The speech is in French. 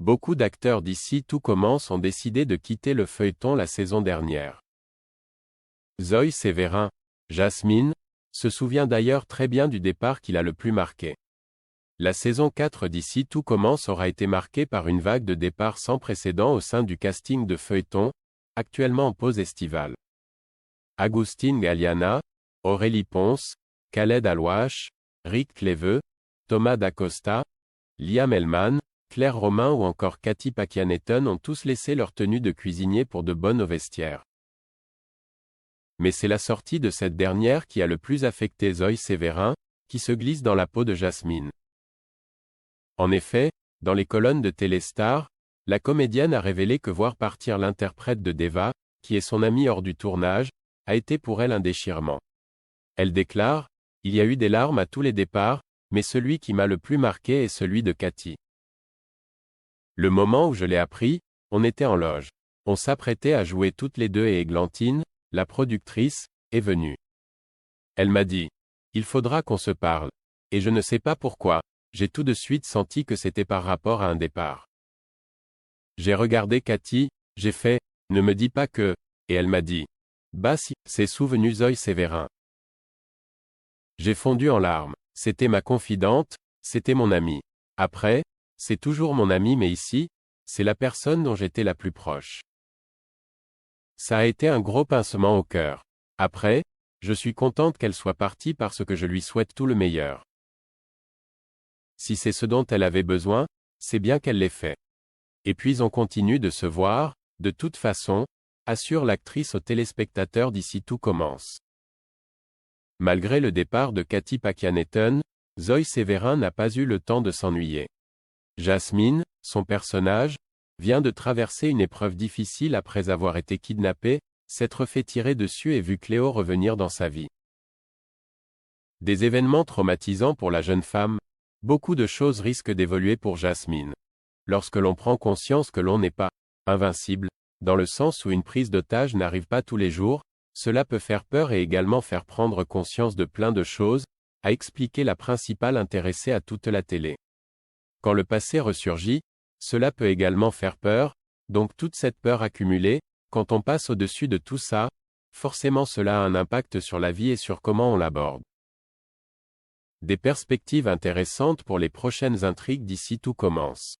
Beaucoup d'acteurs d'ici Tout commence ont décidé de quitter le feuilleton la saison dernière. Zoe Sévérin, Jasmine, se souvient d'ailleurs très bien du départ qui l'a le plus marqué. La saison 4 d'ici Tout commence aura été marquée par une vague de départs sans précédent au sein du casting de feuilleton, actuellement en pause estivale. Agustín Galiana, Aurélie Ponce, Khaled Alouache, Rick Cleveux, Thomas Dacosta, Liam Hellman, Claire Romain ou encore Katy Pakianeton ont tous laissé leur tenue de cuisinier pour de bonnes au vestiaire. Mais c'est la sortie de cette dernière qui a le plus affecté Zoe Sévérin, qui se glisse dans la peau de Jasmine. En effet, dans les colonnes de Téléstar, la comédienne a révélé que voir partir l'interprète de Deva, qui est son amie hors du tournage, a été pour elle un déchirement. Elle déclare : « Il y a eu des larmes à tous les départs, mais celui qui m'a le plus marqué est celui de Katy. Le moment où je l'ai appris, on était en loge. On s'apprêtait à jouer toutes les deux et Églantine, la productrice, est venue. Elle m'a dit : « Il faudra qu'on se parle. » Et je ne sais pas pourquoi, j'ai tout de suite senti que c'était par rapport à un départ. J'ai regardé Katy, j'ai fait : « Ne me dis pas que... » Et elle m'a dit : « Bah si, c'est souvenu Zoe Sévérin. » J'ai fondu en larmes. C'était ma confidente, c'était mon amie. Après, c'est toujours mon amie mais ici, c'est la personne dont j'étais la plus proche. Ça a été un gros pincement au cœur. Après, je suis contente qu'elle soit partie parce que je lui souhaite tout le meilleur. Si c'est ce dont elle avait besoin, c'est bien qu'elle l'ait fait. Et puis on continue de se voir, de toute façon, assure l'actrice aux téléspectateurs d'ici Tout commence. Malgré le départ de Katy Pakianeton, Zoe Sévérin n'a pas eu le temps de s'ennuyer. Jasmine, son personnage, vient de traverser une épreuve difficile après avoir été kidnappée, s'être fait tirer dessus et vu Cléo revenir dans sa vie. Des événements traumatisants pour la jeune femme, beaucoup de choses risquent d'évoluer pour Jasmine. Lorsque l'on prend conscience que l'on n'est pas invincible, dans le sens où une prise d'otage n'arrive pas tous les jours, cela peut faire peur et également faire prendre conscience de plein de choses, a expliqué la principale intéressée à toute la télé. Quand le passé ressurgit, cela peut également faire peur, donc toute cette peur accumulée, quand on passe au-dessus de tout ça, forcément cela a un impact sur la vie et sur comment on l'aborde. Des perspectives intéressantes pour les prochaines intrigues d'ici Tout commence.